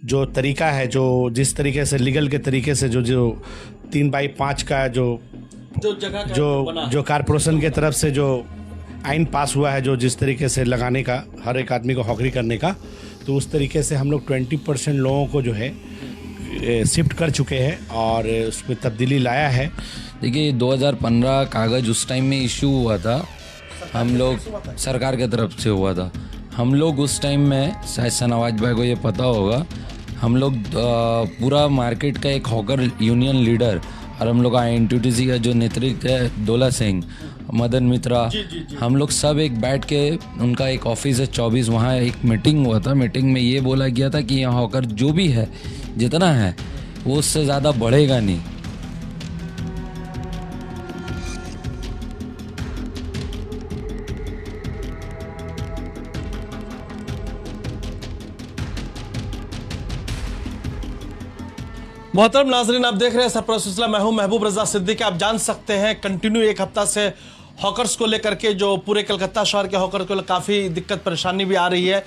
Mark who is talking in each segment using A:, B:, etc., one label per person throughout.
A: जो तरीका है, जो जिस तरीके से लीगल के तरीके से जो जो 3/5 का जो
B: जगह का
A: जो कारपोरेशन के तरफ से जो आइन पास हुआ है, जो जिस तरीके से लगाने का, हर एक आदमी को हॉकरी करने का, तो उस तरीके से हम लोग 20% लोगों को जो है शिफ्ट कर चुके हैं और उसमें तब्दीली लाया है।
C: देखिए 2015 कागज़ उस टाइम में इशू हुआ था, हम लोग सरकार के तरफ से हुआ था। हम लोग उस टाइम में, शायद शाहनवाज भाई को ये पता होगा, हम लोग पूरा मार्केट का एक हॉकर यूनियन लीडर और हम लोग INTUTC का जो नेतृत्व है, दौलत सिंह, मदन मित्रा, हम लोग सब एक बैठ के, उनका एक ऑफिस है 24, वहाँ एक मीटिंग हुआ था। मीटिंग में ये बोला गया था कि यहाँ हॉकर जो भी है, जितना है वो उससे ज़्यादा बढ़ेगा नहीं।
B: मोहतरम नाजरीन, आप देख रहे हैं सरप्राइज सिलसिला। मैं हूं महबूब रजा सिद्दीकी। आप जान सकते हैं कंटिन्यू एक हफ्ता से हॉकर्स को लेकर के, जो पूरे कलकत्ता शहर के हॉकर को काफ़ी दिक्कत परेशानी भी आ रही है।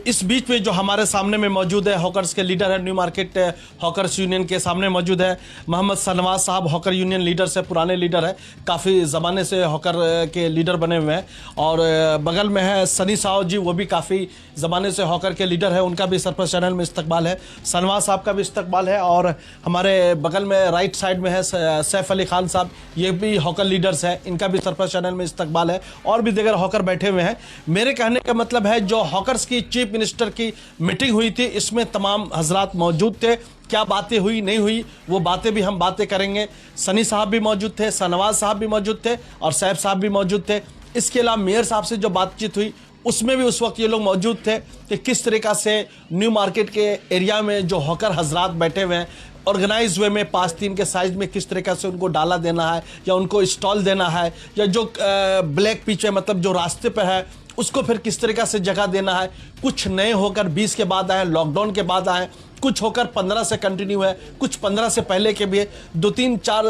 B: इस बीच में जो हमारे सामने में मौजूद है, हॉकर्स के लीडर है, न्यू मार्केट हॉकर्स यूनियन के सामने मौजूद है मोहम्मद शाहनवाज साहब। हॉकर यूनियन लीडर से पुराने लीडर है, काफ़ी ज़माने से हॉकर के लीडर बने हुए हैं। और बगल में है सनी साहब जी, वो भी काफ़ी ज़माने से हॉकर के लीडर है, उनका भी सरप्राइज चैनल में इस्तकबाल है। शाहनवाज साहब का भी इस्तकबाल है। और हमारे बगल में राइट साइड में है सैफ अली खान साहब, ये भी हॉकर लीडर्स है, इनका भी सरप्राइज चैनल में इस्तकबाल है। और भी दीगर हॉकर बैठे हुए हैं। मेरे कहने का मतलब है, जो हॉकर्स की चीफ मिनिस्टर की मीटिंग हुई थी, इसमें तमाम हजरात मौजूद थे। क्या बातें हुई नहीं हुई, वो बातें भी हम बातें करेंगे। सनी साहब भी मौजूद थे, शाहनवाज साहब भी मौजूद थे और सैफ साहब भी मौजूद थे। इसके अलावा मेयर साहब से जो बातचीत हुई, उसमें भी उस वक्त ये लोग मौजूद थे कि किस तरीक़ा से न्यू मार्केट के एरिया में जो हॉकर हजरात बैठे हुए हैं, ऑर्गेनाइज वे में 5-3 के साइज में किस तरीक़ा से उनको डाला देना है, या उनको स्टॉल देना है, या जो ब्लैक पिच है, मतलब जो रास्ते पर है, उसको फिर किस तरीक़ा से जगह देना है। कुछ नए होकर 20 के बाद आए, लॉकडाउन के बाद आए, कुछ होकर 15 से कंटिन्यू है, कुछ 15 से पहले के भी 2-3-4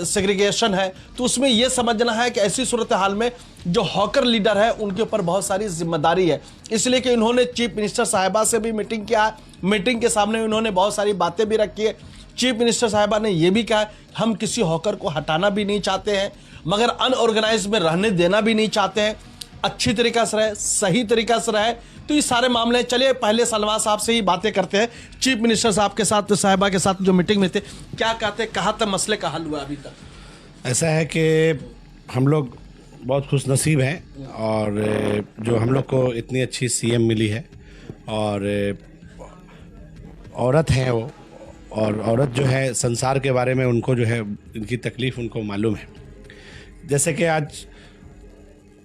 B: सेग्रीगेशन है। तो उसमें यह समझना है कि ऐसी सूरत हाल में जो हॉकर लीडर है, उनके ऊपर बहुत सारी जिम्मेदारी है। इसलिए कि इन्होंने चीफ मिनिस्टर साहिबा से भी मीटिंग किया है। मीटिंग के सामने इन्होंने बहुत सारी बातें भी रखी है। चीफ मिनिस्टर साहिबा ने यह भी कहा, हम किसी हॉकर को हटाना भी नहीं चाहते हैं, मगर अनऑर्गेनाइज में रहने देना भी नहीं चाहते हैं। अच्छी तरीका से रहे, सही तरीका से रहे। तो ये सारे मामले, चलिए पहले शाहनवाज साहब से ही बातें करते हैं। चीफ मिनिस्टर साहब के साथ, साहिबा के साथ जो मीटिंग में थे, क्या कहते, कहाँ तक मसले का हल हुआ अभी तक?
A: ऐसा है कि हम लोग बहुत खुश नसीब हैं, और जो हम लोग को इतनी अच्छी CM मिली है, और औरत हैं वो, और औरत जो है संसार के बारे में उनको जो है, इनकी तकलीफ़ उनको मालूम है। जैसे कि आज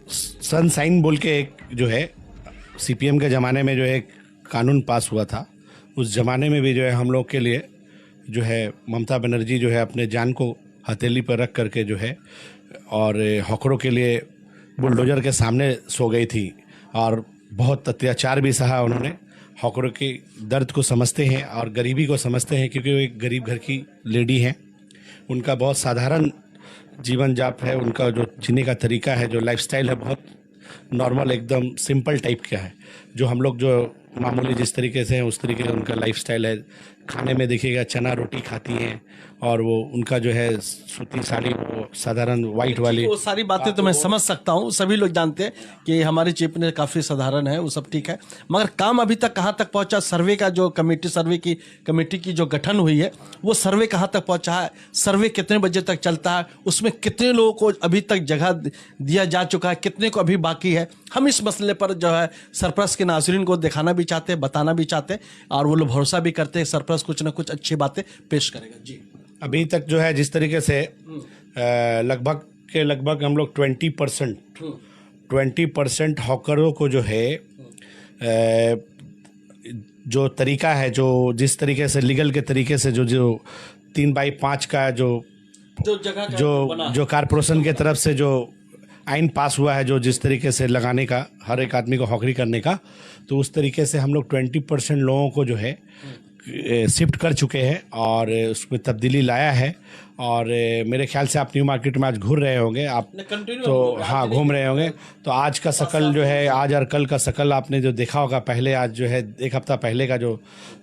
A: सनसाइन बोल के एक जो है CPM के ज़माने में जो एक कानून पास हुआ था, उस ज़माने में भी जो है हम लोग के लिए जो है ममता बनर्जी जो है अपने जान को हथेली पर रख करके जो है, और हॉकरों के लिए बुलडोजर के सामने सो गई थी, और बहुत अत्याचार भी सहा उन्होंने। हॉकरों के दर्द को समझते हैं और गरीबी को समझते हैं, क्योंकि वो एक गरीब घर की लेडी हैं। उनका बहुत साधारण जीवन जाप है, उनका जो जीने का तरीका है, जो लाइफस्टाइल है, बहुत नॉर्मल, एकदम सिंपल टाइप का है। जो हम लोग जो मामूली जिस तरीके से हैं, उस तरीके का उनका लाइफस्टाइल है। खाने में देखिएगा चना रोटी खाती हैं, और वो उनका जो है सूती साड़ी, वो साधारण वाइट वाली,
B: वो सारी बातें तो मैं समझ सकता हूँ। सभी लोग जानते हैं कि हमारी चीफ ने काफ़ी साधारण है, वो सब ठीक है। मगर काम अभी तक कहाँ तक पहुँचा? सर्वे का जो कमेटी की जो गठन हुई है, वो सर्वे कहाँ तक पहुँचा है? सर्वे कितने बजे तक चलता है? उसमें कितने लोगों को अभी तक जगह दिया जा चुका है, कितने को अभी बाकी है? हम इस मसले पर जो है सरप्राइज के नाज़रीन को दिखाना भी चाहते हैं, बताना भी चाहते हैं, और वो लोग भरोसा भी करते हैं सरप्राइज कुछ ना कुछ अच्छी बातें पेश करेगा। जी,
A: अभी तक जो है जिस तरीके से लगभग हम लोग 20% हॉकरों को जो है जो तरीका है, जो जिस तरीके से लीगल के तरीके से जो 3/5 का जो
B: जगह का
A: जो कारपोरेशन के तरफ से जो आइन पास हुआ है, जो जिस तरीके से लगाने का, हर एक आदमी को हॉकरी करने का, तो उस तरीके से हम लोग 20% लोगों को जो है शिफ्ट कर चुके हैं और उसमें तब्दीली लाया है। और मेरे ख्याल से आप न्यू मार्केट में आज घूम रहे होंगे आप, तो हाँ घूम रहे होंगे। तो आज का शकल जो है, आज और कल का शकल आपने जो देखा होगा, पहले आज जो है एक हफ्ता पहले का जो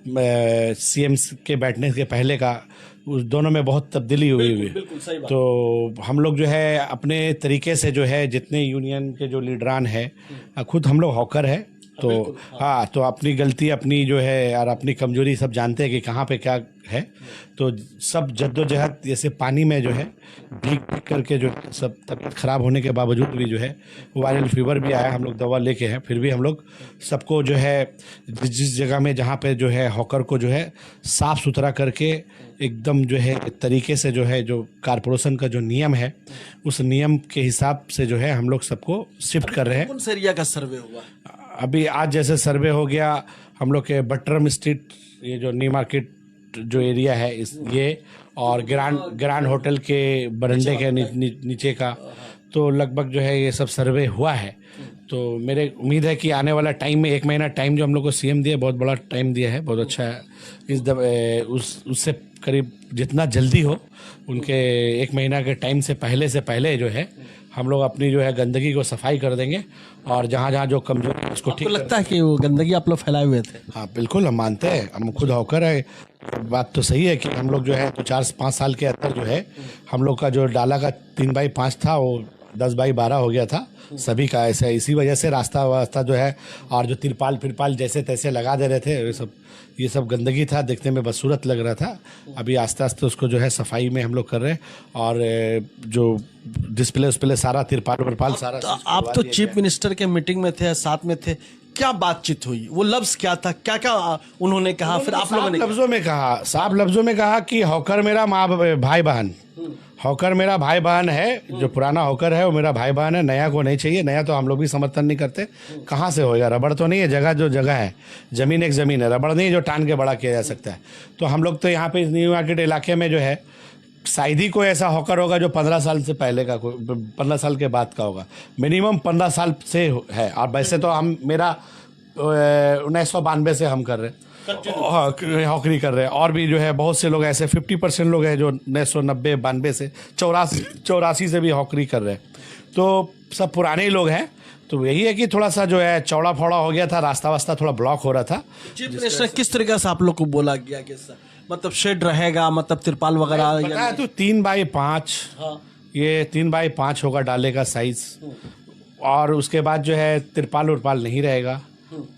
A: सीएम के बैठने के पहले का, उस दोनों में बहुत तब्दीली हुई। तो हम लोग जो है अपने तरीके से जो है, जितने यूनियन के जो लीडरान है, खुद हम लोग हॉकर है, तो हाँ, तो अपनी गलती अपनी जो है और अपनी कमजोरी सब जानते हैं कि कहाँ पे क्या है। तो सब जद्दोजहद, जैसे पानी में जो है भीग भीग करके जो सब तबीयत खराब होने के बावजूद भी जो है वायरल फीवर भी आया, हम लोग दवा लेके हैं, फिर भी हम लोग सबको जो है जिस जगह में जहाँ पे जो है हॉकर को जो है साफ़ सुथरा करके एकदम जो है तरीके से जो है, जो कारपोरेशन का जो नियम है उस नियम के हिसाब से जो है हम लोग सबको शिफ्ट कर रहे हैं।
B: कौन से एरिया का सर्वे हुआ?
A: अभी आज जैसे सर्वे हो गया हम लोग के बटरम स्ट्रीट, ये जो न्यू मार्केट जो एरिया है इस ये, और ग्रांड होटल के बरंडे के नीचे का, तो लगभग जो है ये सब सर्वे हुआ है। तो मेरे उम्मीद है कि आने वाला टाइम में 1 महीना टाइम जो हम लोग को सीएम दिया, बहुत बड़ा टाइम दिया है, बहुत अच्छा है। उससे करीब जितना जल्दी हो उनके 1 महीना के टाइम से पहले जो है हम लोग अपनी जो है गंदगी को सफाई कर देंगे, और जहाँ जहाँ जो कमजोरी है उसको ठीक।
B: लगता है कि वो गंदगी आप लोग फैलाए हुए थे?
A: हाँ बिल्कुल, हम मानते हैं, हम खुद हॉकर है। बात तो सही है कि हम लोग जो है तो 4-5 साल के अंदर जो है हम लोग का जो डाला का 3x5 था वो 10x12 हो गया था सभी का। ऐसा इसी वजह से रास्ता वास्ता जो है, और जो तिरपाल जैसे तैसे लगा दे रहे थे, ये सब गंदगी था, देखने में बदसूरत लग रहा था। अभी आस्ते आस्ते उसको जो है सफाई में हम लोग कर रहे हैं, और जो डिस्प्ले सारा तिरपाल सारा।
B: तो आप तो चीफ मिनिस्टर के मीटिंग में थे, साथ में थे, क्या बातचीत हुई? वो लफ्ज क्या था, क्या क्या उन्होंने कहा? फिर आप लोगों ने
A: साफ लफ्जों में कहा कि हॉकर मेरा भाई बहन, हॉकर मेरा भाई बहन है। जो पुराना हॉकर है वो मेरा भाई बहन है, नया को नहीं चाहिए। नया तो हम लोग भी समर्थन नहीं करते, कहाँ से होएगा? रबड़ तो नहीं है, जगह जो जगह है, ज़मीन एक ज़मीन है, रबड़ नहीं जो टान के बड़ा किया जा सकता है। तो हम लोग तो यहाँ पे न्यू मार्केट इलाके में जो है शायद ही कोई ऐसा हॉकर होगा जो 15 साल से पहले का, 15 साल के बाद का होगा, मिनिमम 15 साल से है। और वैसे तो हम मेरा 1992 से हम कर रहे हैं, हॉकरी कर रहे हैं, और भी जो है बहुत से लोग ऐसे 50% लोग हैं जो 1990-92 से 84 से भी हॉकरी कर रहे हैं। तो सब पुराने ही लोग हैं। तो यही है कि थोड़ा सा जो है चौड़ा फौड़ा हो गया था, रास्ता वास्ता थोड़ा ब्लॉक हो रहा था।
B: चीफ मिनिस्टर किस तरीके से आप लोग को बोला गया कि मतलब शेड रहेगा, मतलब तिरपाल वगैरह?
A: तो 3x5, ये 3x5 होगा डाले का साइज, और उसके बाद जो है तिरपाल उरपाल नहीं रहेगा,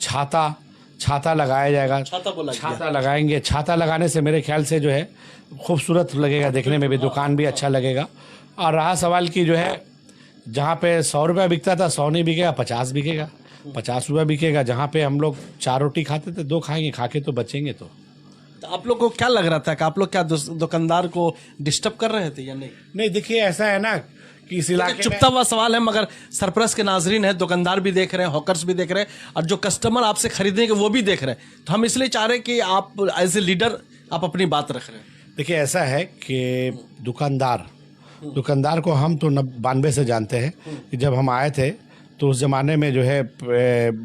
A: छाता लगाया जाएगा। छाता लगाएंगे। छाता लगाने से मेरे ख्याल से जो है खूबसूरत लगेगा, देखने में भी, दुकान भी अच्छा लगेगा। और रहा सवाल की जो है जहाँ पे 100 रुपये बिकता था 100 नहीं बिकेगा, 50 बिकेगा, 50 रुपये बिकेगा। जहाँ पे हम लोग 4 रोटी खाते थे 2 खाएंगे, खा के तो बचेंगे। तो
B: आप लोग को क्या लग रहा था कि आप लोग क्या दुकानदार को डिस्टर्ब कर रहे थे या नहीं?
A: नहीं, देखिए ऐसा है ना कि इस इलाके
B: चुपता हुआ सवाल है, मगर सरप्लस के नाजरीन है, दुकानदार भी देख रहे हैं, हॉकर्स भी देख रहे हैं, और जो कस्टमर आपसे खरीदेंगे वो भी देख रहे हैं। तो हम इसलिए चाह रहे हैं कि आप एज ए लीडर आप अपनी बात रख रहे हैं।
A: देखिए ऐसा है कि दुकानदार को हम तो 92 से जानते हैं कि जब हम आए थे तो उस ज़माने में जो है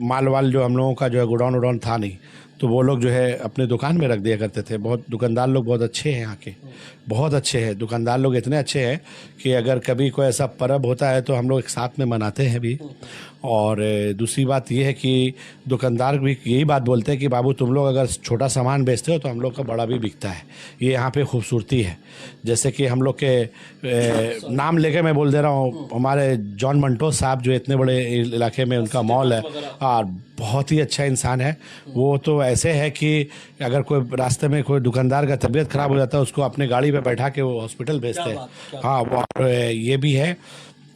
A: माल वाल जो हम लोगों का जो है गोडाउन वोडाउन था नहीं, तो वो लोग जो है अपने दुकान में रख दिया करते थे। बहुत दुकानदार लोग बहुत अच्छे हैं यहाँ के, बहुत अच्छे हैं दुकानदार लोग, इतने अच्छे हैं कि अगर कभी कोई ऐसा पर्व होता है तो हम लोग एक साथ में मनाते हैं भी। और दूसरी बात ये है कि दुकानदार भी यही बात बोलते हैं कि बाबू तुम लोग अगर छोटा सामान बेचते हो तो हम लोग का बड़ा भी बिकता है। ये यहाँ पे खूबसूरती है। जैसे कि हम लोग के नाम लेके मैं बोल दे रहा हूँ, हमारे जॉन मंटो साहब जो इतने बड़े इलाके में उनका मॉल है, और बहुत ही अच्छा इंसान है वो। तो ऐसे है कि अगर कोई रास्ते में कोई दुकानदार का तबीयत ख़राब हो जाता है उसको अपने गाड़ी पे बैठा के वो हॉस्पिटल भेजते हैं। हाँ, वो ये भी है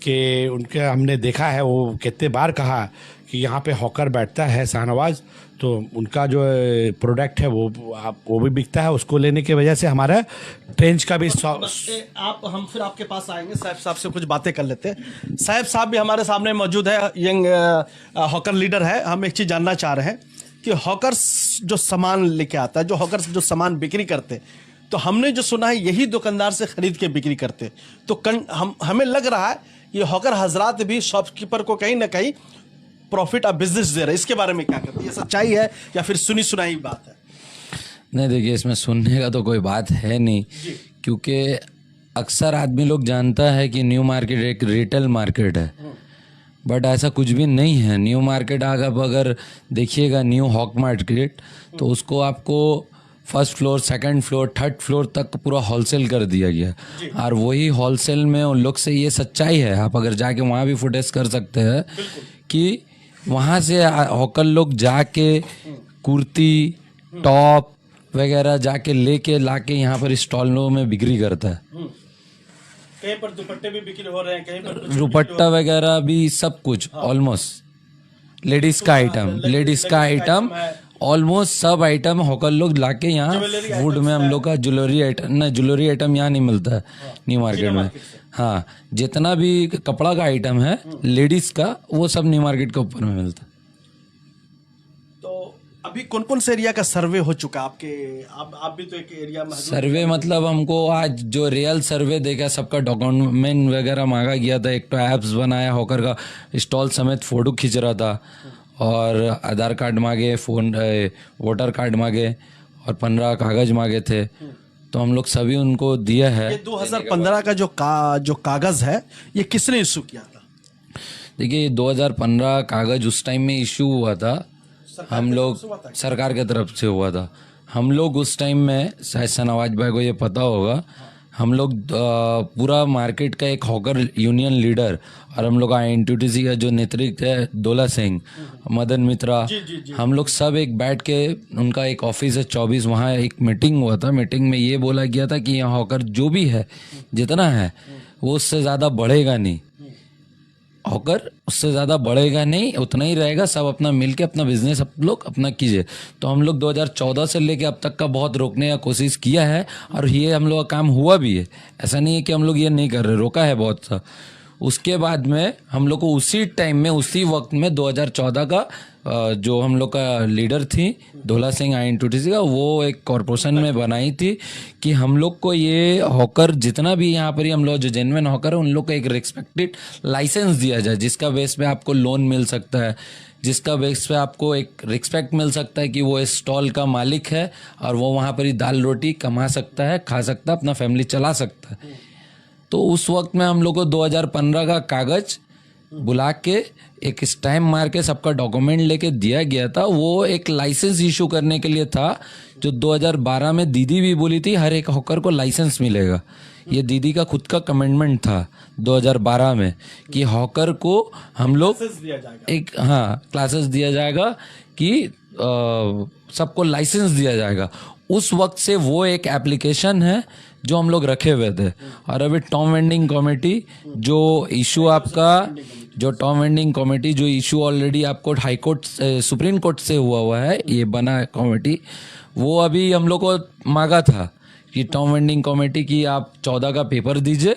A: कि उनके हमने देखा है, वो कितने बार कहा कि यहाँ पे हॉकर बैठता है शाहनवाज, तो उनका जो प्रोडक्ट है वो भी बिकता है। उसको लेने की वजह से हमारा ट्रेंच का भी
B: हम फिर आपके पास आएंगे, साहब साहब से कुछ बातें कर लेते हैं। साहब भी हमारे सामने मौजूद है, यंग हॉकर लीडर है। हम एक चीज़ जानना चाह रहे हैं कि हॉकर्स जो सामान लेके आता है, जो हॉकर्स जो सामान बिक्री करते, तो हमने जो सुना है यही दुकानदार से खरीद के बिक्री करते। तो हमें लग रहा है ये हॉकर हजरात भी शॉपकीपर को कहीं ना कहीं प्रॉफिट और बिजनेस दे रहे हैं। इसके बारे में क्या कहते हैं? ये सच्चाई है या फिर सुनी सुनाई बात है?
C: नहीं देखिए, इसमें सुनने का तो कोई बात है नहीं, क्योंकि अक्सर आदमी लोग जानता है कि न्यू मार्केट एक रिटेल मार्केट है, बट ऐसा कुछ भी नहीं है। न्यू मार्केट अगर देखिएगा न्यू हॉक मार्केट, तो उसको आपको first floor, second floor, third floor तक पूरा होलसेल कर दिया गया। और वही होलसेल में उन लोग से ये सच्चाई है, आप अगर जाके वहाँ भी फुटेज कर सकते हैं कि वहाँ से हॉकर लोग जाके कुर्ती, टॉप वगैरह जाके लेके लाके यहाँ पर स्टॉलों में बिक्री करता है।
B: कहीं पर दुपट्टे भी बिक्री हो रहे हैं, कहीं पर
C: दुपट्टा वगैरह भी सब कुछ ऑलमोस्ट लेडीज का आइटम ऑलमोस्ट सब आइटम हॉकर लोग लाके यहाँ फूड में हम लोग का ज्वेलरी आइटम यहाँ नहीं मिलता है न्यू मार्केट में। हाँ, जितना भी कपड़ा का आइटम है लेडीज का, वो सब न्यू मार्केट के ऊपर में मिलता है।
B: तो अभी कौन कौन से एरिया का सर्वे हो चुका आपके? आप भी तो एक एरिया में
C: सर्वे मतलब हमको आज जो रियल सर्वे देखा, सबका डॉक्यूमेंट वगैरह मांगा गया था। एक तो ऐप्स बनाया हॉकर का, स्टॉल समेत फोटो खींच रहा था, और आधार कार्ड मांगे, वोटर कार्ड मांगे, और 15 कागज मांगे थे। तो हम लोग सभी उनको दिया है।
B: ये 2015 का जो कागज है, ये किसने इशू किया था?
C: देखिए, 2015 कागज उस टाइम में इशू हुआ था, हम लोग सरकार के तरफ से हुआ था। हम लोग उस टाइम में, शायद नवाज भाई को ये पता होगा, हम लोग पूरा मार्केट का एक हॉकर यूनियन लीडर, और हम लोग INTUTC का जो नेतृत्व है, दोला सिंह, मदन मित्रा, हम लोग सब एक बैठ के, उनका एक ऑफिस है 24, वहाँ एक मीटिंग हुआ था। मीटिंग में ये बोला गया था कि यहाँ हॉकर जो भी है, जितना है वो उससे ज़्यादा बढ़ेगा नहीं, हॉकर उससे ज़्यादा बढ़ेगा नहीं, उतना ही रहेगा। सब अपना मिलके अपना बिजनेस आप लोग अपना कीजिए। तो हम लोग 2014 से लेके अब तक का बहुत रोकने का कोशिश किया है, और ये हम लोग का काम हुआ भी है। ऐसा नहीं है कि हम लोग ये नहीं कर रहे, रोका है बहुत सा। उसके बाद में हम लोग को उसी टाइम में, उसी वक्त में 2014 का जो हम लोग का लीडर थी दोला सिंह INTUTC का, वो एक कॉरपोरेशन में बनाई थी कि हम लोग को ये हॉकर जितना भी यहाँ पर ही हम लोग जो जेन्युइन हॉकर है, उन लोग को एक रिस्पेक्टेड लाइसेंस दिया जाए, जिसका बेस पे आपको लोन मिल सकता है, जिसका बेस पे आपको एक रिस्पेक्ट मिल सकता है कि वो इस स्टॉल का मालिक है, और वो वहाँ पर ही दाल रोटी कमा सकता है, खा सकता है, अपना फैमिली चला सकता है। तो उस वक्त में हम लोग को 2015 का कागज बुला के एक स्टैम्प मार के सबका डॉक्यूमेंट लेके दिया गया था। वो एक लाइसेंस इशू करने के लिए था, जो 2012 में दीदी भी बोली थी हर एक हॉकर को लाइसेंस मिलेगा। ये दीदी का खुद का कमिटमेंट था 2012 में कि हॉकर को हम लोग एक क्लासेस दिया जाएगा कि सबको लाइसेंस दिया जाएगा। उस वक्त से वो एक एप्लीकेशन है जो हम लोग रखे हुए थे। और अभी टॉम वेंडिंग कमेटी जो इशू ऑलरेडी आपको हाई कोर्ट, सुप्रीम कोर्ट से हुआ है, ये बना कमेटी, वो अभी हम लोग को मांगा था कि टॉम वेंडिंग कमेटी की आप 14 का पेपर दीजिए,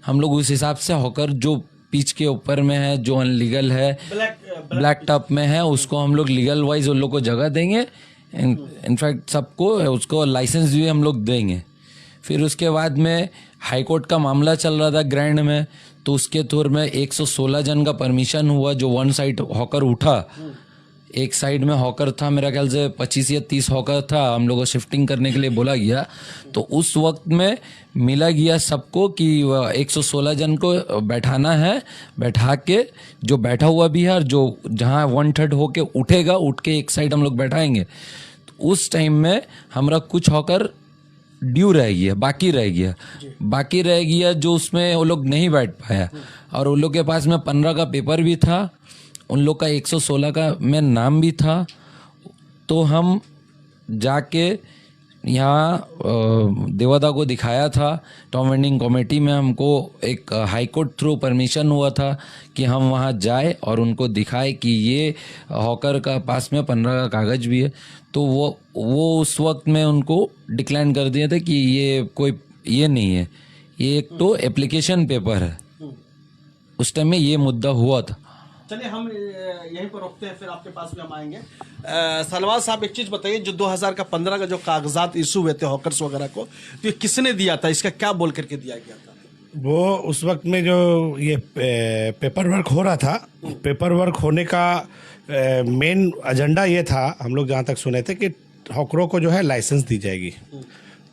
C: हम लोग उस हिसाब से हॉकर जो पिच के ऊपर में है, जो अनलीगल है, ब्लैक टॉप में है, उसको हम लोग लीगल वाइज उन लोग को जगह देंगे। इनफैक्ट सबको उसको लाइसेंस भी हम लोग देंगे। फिर उसके बाद में हाई कोर्ट का मामला चल रहा था ग्रैंड में, तो उसके तौर में 116 जन का परमिशन हुआ, जो वन साइड हॉकर उठा। एक साइड में हॉकर था, मेरा ख्याल से 25 या 30 हॉकर था, हम लोगों को शिफ्टिंग करने के लिए बोला गया। तो उस वक्त में मिला गया सबको कि 116 जन को बैठाना है, बैठा के जो बैठा हुआ भी है, और जो जहाँ 1/3 होके उठेगा, उठ के एक साइड हम लोग बैठाएंगे। तो उस टाइम में हमारा कुछ हॉकर ड्यू रह गया, बाकी रह गया जो उसमें वो लोग नहीं बैठ पाया, और उन लोग के पास में 15 का पेपर भी था, उन लोग का 116 का में नाम भी था। तो हम जाके यहाँ देवदा को दिखाया था। टॉम वेंडिंग कमेटी में हमको एक हाई कोर्ट थ्रू परमिशन हुआ था कि हम वहाँ जाए और उनको दिखाए कि ये हॉकर का पास में 15 का कागज भी है। तो वो उस वक्त में उनको डिक्लाइन कर दिए थे कि ये कोई ये नहीं है, ये एक तो एप्लीकेशन पेपर है। उस टाइम में ये मुद्दा हुआ था।
B: चलिए हम यहीं पर रोकते हैं, फिर आपके पास में हम आएंगे। सलवार साहब, एक चीज बताइए, जो 2015 का जो कागजात इशू हुए थे हॉकर्स वगैरह को, तो ये किसने दिया था, इसका क्या बोल करके दिया गया था?
A: वो उस वक्त में जो ये पेपर वर्क हो रहा था, पेपर वर्क होने का मेन एजेंडा ये था, हम लोग जहाँ तक सुने थे, कि हॉकरों को जो है लाइसेंस दी जाएगी।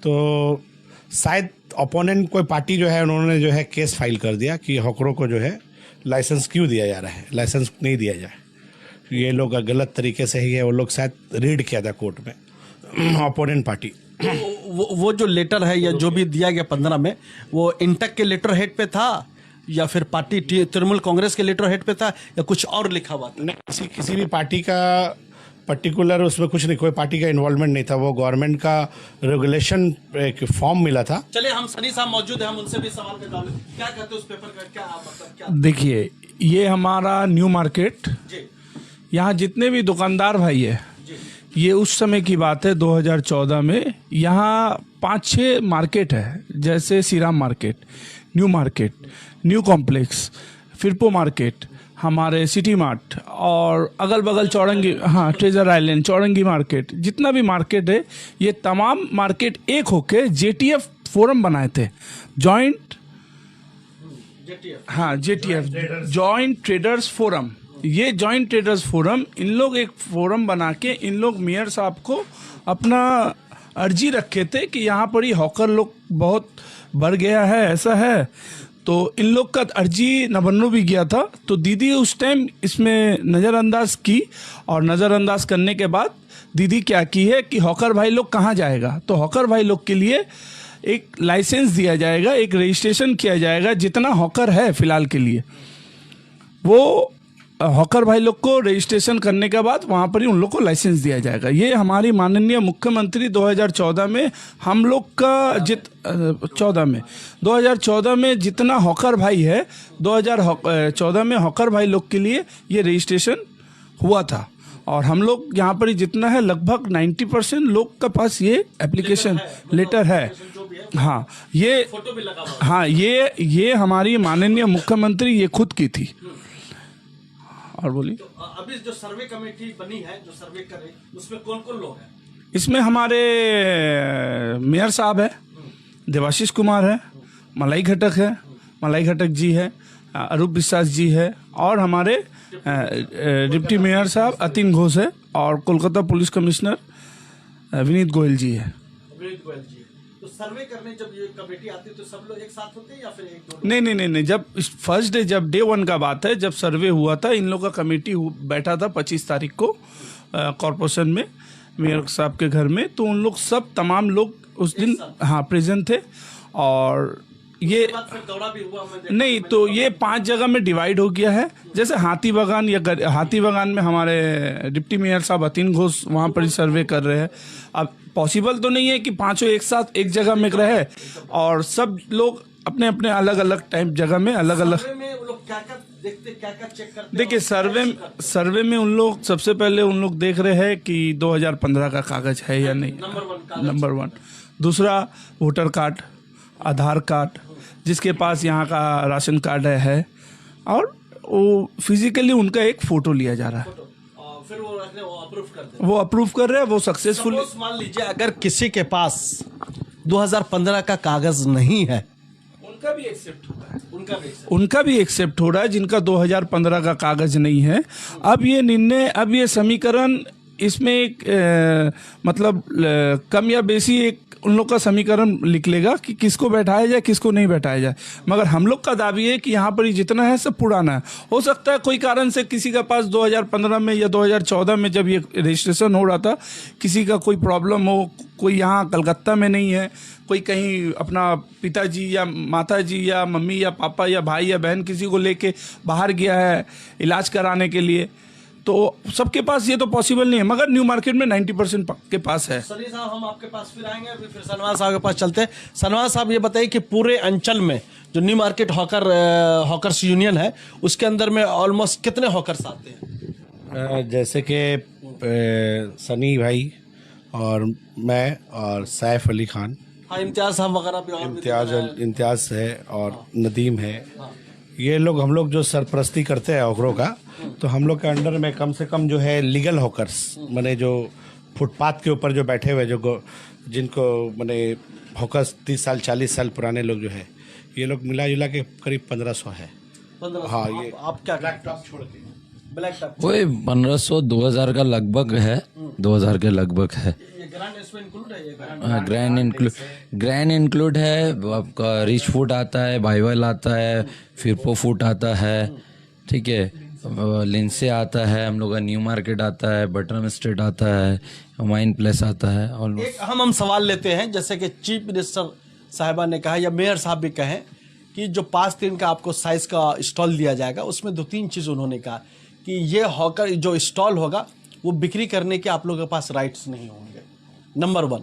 A: तो शायद ओपोनेंट कोई पार्टी जो है उन्होंने जो है केस फाइल कर दिया कि हॉकरों को जो है लाइसेंस क्यों दिया जा रहा है, लाइसेंस नहीं दिया जाए, ये लोग गलत तरीके से ही है। वो लोग शायद रीड किया था कोर्ट में ओपोनेंट पार्टी।
B: वो जो लेटर है या जो भी दिया गया 15 में, वो इंटक के लेटर हेड पे था या फिर पार्टी तृणमूल कांग्रेस के लेटर हेड पे था या कुछ और लिखा हुआ था?
A: नहीं, किसी भी पार्टी का पर्टिकुलर उसमें कुछ नहीं, कोई पार्टी का इन्वॉल्वमेंट नहीं था। वो गवर्नमेंट का रेगुलेशन एक फॉर्म मिला था।
B: चलिए, हम सनी साहब मौजूद हैं, हम उनसे भी सवाल का जवाब लें। क्या कहते हैं उस पेपर का, क्या मतलब क्या?
D: देखिए, ये हमारा न्यू मार्केट,
B: जी
D: यहाँ जितने भी दुकानदार भाई है, ये उस समय की बात है 2014 में। यहाँ 5-6 मार्केट है, जैसे Shriram market, new market, new complex, Firpo market, हमारे सिटी मार्ट और अगल बगल चौरंगी, हाँ ट्रेजर आइलैंड, चौरंगी मार्केट, जितना भी मार्केट है, ये तमाम मार्केट एक होके जेटीएफ फोरम बनाए थे, जॉइंट, हाँ जेटीएफ, जॉइंट ट्रेडर्स फोरम। ये जॉइंट ट्रेडर्स फोरम, इन लोग एक फोरम बना के इन लोग मेयर साहब को अपना अर्जी रखे थे कि यहाँ पर ही हॉकर लोग बहुत बढ़ गया है, ऐसा है। तो इन लोग का अर्जी नवन्नो भी गया था। तो दीदी उस टाइम इसमें नज़रअंदाज की, और नज़रअंदाज करने के बाद दीदी क्या की है कि हॉकर भाई लोग कहाँ जाएगा, तो हॉकर भाई लोग के लिए एक लाइसेंस दिया जाएगा, एक रजिस्ट्रेशन किया जाएगा। जितना हॉकर है फिलहाल के लिए, वो हॉकर भाई लोग को रजिस्ट्रेशन करने के बाद वहाँ पर ही उन लोग को लाइसेंस दिया जाएगा। ये हमारी माननीय मुख्यमंत्री 2014 में हम लोग का 2014 में जितना हॉकर भाई है, 2014 में हॉकर भाई लोग के लिए ये रजिस्ट्रेशन हुआ था। और हम लोग यहाँ पर ही जितना है लगभग 90% लोग के पास ये एप्लीकेशन लेटर है। हाँ, ये
B: फोटो भी लगा हुआ।
D: हाँ, ये हमारी माननीय मुख्यमंत्री ये खुद की थी। और बोलिए,
B: तो अभी जो सर्वे कमेटी बनी है, जो सर्वे करे, उसमें कौन कौन लोग हैं?
D: इसमें हमारे मेयर साहब है, देवाशीष कुमार है, मलाई घटक है, मलाई घटक जी है, अरूप विश्वास जी है, और हमारे डिप्टी मेयर साहब अतिन घोष है, और कोलकाता पुलिस कमिश्नर विनीत गोयल जी है।
B: विनीत गोयल जी। तो सर्वे करने जब ये कमेटी आती है तो सब लोग एक साथ होते हैं या फिर एक दो?
D: नहीं, जब फर्स्ट डे, जब डे 1 का बात है, जब सर्वे हुआ था, इन लोगों का कमेटी बैठा था 25 तारीख को कॉरपोरेशन में, मेयर साहब के घर में। तो उन लोग सब तमाम लोग उस दिन हाँ प्रेजेंट थे। और ये
B: फिर दौड़ा भी हुआ,
D: नहीं, तो ये 5 जगह में डिवाइड हो गया है। जैसे हाथी बागान में हमारे डिप्टी मेयर साहब अतिन घोष वहाँ पर ही सर्वे कर रहे हैं। अब पॉसिबल तो नहीं है कि पांचों एक साथ एक जगह में रहे, और सब लोग अपने अपने अलग अलग टाइम जगह में अलग अलग।
B: सर्वे में वो लोग क्या देखते, क्या चेक करते?
D: देखिए, सर्वे में उन लोग सबसे पहले उन लोग देख रहे हैं कि 2015 का कागज है या नहीं, नंबर 1। दूसरा, वोटर कार्ड, आधार कार्ड, जिसके पास यहाँ का राशन कार्ड है, और वो फिजिकली उनका एक फोटो लिया जा रहा है।
B: फिर वो अप्रूव करते हैं।
D: वो अप्रूव कर रहे हैं, वो सक्सेसफुल।
B: मान लीजिए अगर किसी के पास 2015 का कागज नहीं है,
D: उनका भी एक्सेप्ट हो रहा है, जिनका 2015 का कागज नहीं है। अब ये निर्णय, अब ये समीकरण, इसमें एक मतलब कम या बेसी एक उन लोग का समीकरण लिख लेगा कि किसको बैठाया जाए, किसको नहीं बैठाया जाए। मगर हम लोग का दावी है कि यहाँ पर जितना है सब पुराना है। हो सकता है कोई कारण से किसी का पास 2015 में या 2014 में जब ये रजिस्ट्रेशन हो रहा था, किसी का कोई प्रॉब्लम हो, कोई यहाँ कलकत्ता में नहीं है, कोई कहीं अपना पिताजी या माताजी या मम्मी या पापा या भाई या बहन किसी को लेके बाहर गया है इलाज कराने के लिए, तो सबके पास ये तो पॉसिबल नहीं है। मगर न्यू मार्केट में 90% के पास है।
B: सनी साहब, हम आपके पास फिर आएंगे, अभी फिर सनवाल साहब के पास चलते हैं। सनवाल साहब, ये बताइए कि पूरे अंचल में जो न्यू मार्केट हॉकर्स यूनियन है, उसके अंदर में ऑलमोस्ट कितने हॉकर्स आते हैं?
A: जैसे कि सनी भाई और मैं और सैफ अली खान,
B: हाँ, इम्तियाज साहब वगैरह भी, और
A: इम्तियाज है और नदीम है, ये लोग हम लोग जो सरपरस्ती करते हैं हॉकरों का। तो हम लोग के अंडर में कम से कम जो है लीगल हॉकर्स, माने जो फुटपाथ के ऊपर जो बैठे हुए, जो जिनको माने हॉकर्स 30 साल 40 साल पुराने लोग जो है, ये लोग मिला जुला के करीब 1500 है।
B: 1500।
A: हाँ, ये
B: आप क्या
A: ब्लैक टॉप छोड़ के,
B: ब्लैक टॉप
C: वही 1500 2000 का लगभग है, 2000 के लगभग है।
B: ये
C: ग्रैंड इंक्लूड है, आपका रिच फूड आता है, बाइवल आता है, फिरपो फूड आता है, ठीक है, लिंसे आता है, हम लोग का न्यू मार्केट आता है, बटरम स्ट्रीट आता है, वाइन प्लेस आता है। ऑलमोस्ट
B: एक हम सवाल लेते हैं, जैसे कि चीफ मिनिस्टर साहिबा ने कहा या मेयर साहब भी कहें कि जो 5-3 का आपको साइज का स्टॉल दिया जाएगा, उसमें 2-3 चीज़ उन्होंने कहा कि ये हॉकर जो स्टॉल होगा वो बिक्री करने के आप लोगों के पास राइट्स नहीं होंगे, नंबर 1।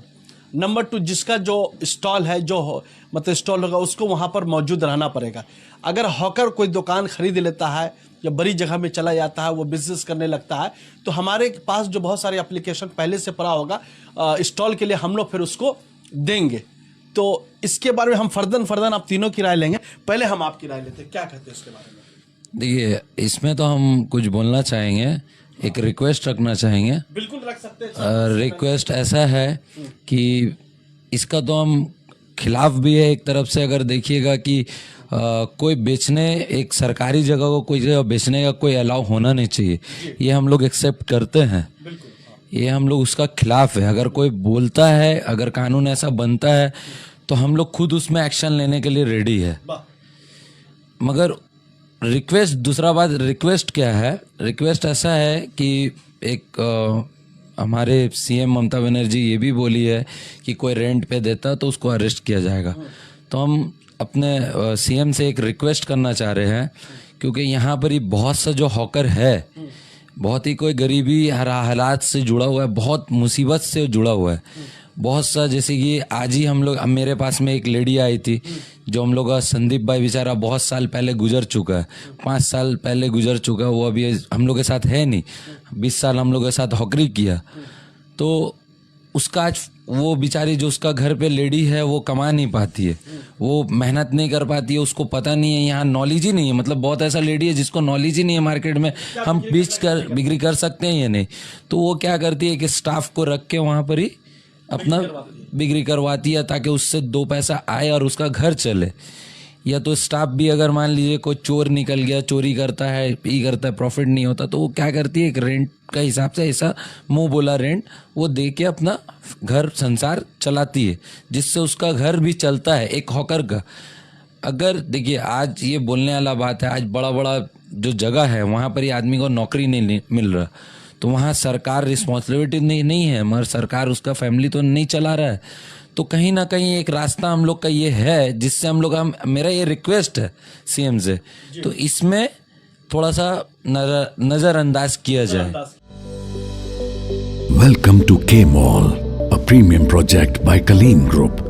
B: नंबर 2, जिसका जो स्टॉल है, जो मतलब स्टॉल होगा, उसको वहाँ पर मौजूद रहना पड़ेगा। अगर हॉकर कोई दुकान खरीद लेता है या बड़ी जगह में चला जाता है, वो बिजनेस करने लगता है, तो हमारे पास जो बहुत सारे एप्लीकेशन पहले से पड़ा होगा स्टॉल के लिए, हम लोग फिर उसको देंगे। तो इसके बारे में हम फर्दन आप तीनों की राय लेंगे। पहले हम आपकी राय लेते हैं, क्या कहते हैं इसके बारे में?
C: देखिए, इसमें तो हम कुछ बोलना चाहेंगे, एक रिक्वेस्ट रखना चाहेंगे।
B: बिल्कुल रख सकते हैं।
C: रिक्वेस्ट ऐसा है कि इसका तो हम खिलाफ भी है एक तरफ से। अगर देखिएगा कि कोई बेचने, एक सरकारी जगह को कोई जगह बेचने का कोई अलाउ होना नहीं चाहिए, ये हम लोग एक्सेप्ट करते हैं, ये हम लोग उसका खिलाफ है। अगर कोई बोलता है, अगर कानून ऐसा बनता है, तो हम लोग खुद उसमें एक्शन लेने के लिए रेडी है। मगर रिक्वेस्ट, दूसरा बात, रिक्वेस्ट क्या है? रिक्वेस्ट ऐसा है कि एक हमारे सीएम ममता बनर्जी ये भी बोली है कि कोई रेंट पे देता तो उसको अरेस्ट किया जाएगा। तो हम अपने सीएम से एक रिक्वेस्ट करना चाह रहे हैं, क्योंकि यहाँ पर ही बहुत सा जो हॉकर है, बहुत ही कोई गरीबी हालात से जुड़ा हुआ है, बहुत मुसीबत से जुड़ा हुआ है, बहुत सा। जैसे कि आज ही हम लोग, अब मेरे पास में एक लेडी आई थी, जो हम लोग का संदीप भाई बेचारा बहुत साल पहले गुजर चुका है, 5 साल पहले गुजर चुका है, वो अभी हम लोग के साथ है नहीं, 20 साल हम लोग के साथ हॉकरी किया। तो उसका आज वो बेचारी, जो उसका घर पे लेडी है, वो कमा नहीं पाती है, वो मेहनत नहीं कर पाती है, उसको पता नहीं है, यहाँ नॉलेज ही नहीं है। मतलब बहुत ऐसा लेडी है जिसको नॉलेज ही नहीं है मार्केट में हम बिक्री कर सकते हैं या नहीं। तो वो क्या करती है कि स्टाफ को रख के वहाँ पर ही अपना बिक्री करवाती है, ताकि उससे 2 पैसा आए और उसका घर चले। या तो स्टाफ भी, अगर मान लीजिए कोई चोर निकल गया, चोरी करता है, ये करता है, प्रॉफिट नहीं होता, तो वो क्या करती है, एक रेंट का हिसाब से ऐसा मुंह बोला रेंट वो दे के अपना घर संसार चलाती है, जिससे उसका घर भी चलता है एक हॉकर का। अगर देखिए, आज ये बोलने वाला बात है, आज बड़ा बड़ा जो जगह है वहाँ पर ही आदमी को नौकरी नहीं मिल रहा, तो वहाँ सरकार रिस्पॉन्सिबिलिटी नहीं है, मगर सरकार उसका फैमिली तो नहीं चला रहा है। तो कहीं ना कहीं एक रास्ता हम लोग का ये है, जिससे हम लोग, मेरा ये रिक्वेस्ट है सीएम से, तो इसमें थोड़ा सा नजरअंदाज किया जाए।
E: Welcome to K-Mall, a premium project by Kaleen Group.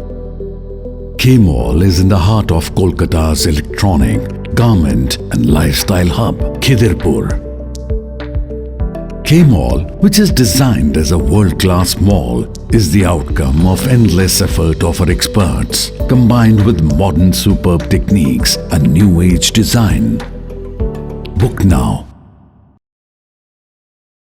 E: K-Mall is in the heart of Kolkata's electronic, garment and lifestyle hub, Khidirpur. K-Mall, which is designed as a world-class mall, is the outcome of endless effort of our experts, combined with modern superb techniques and new age design. Book now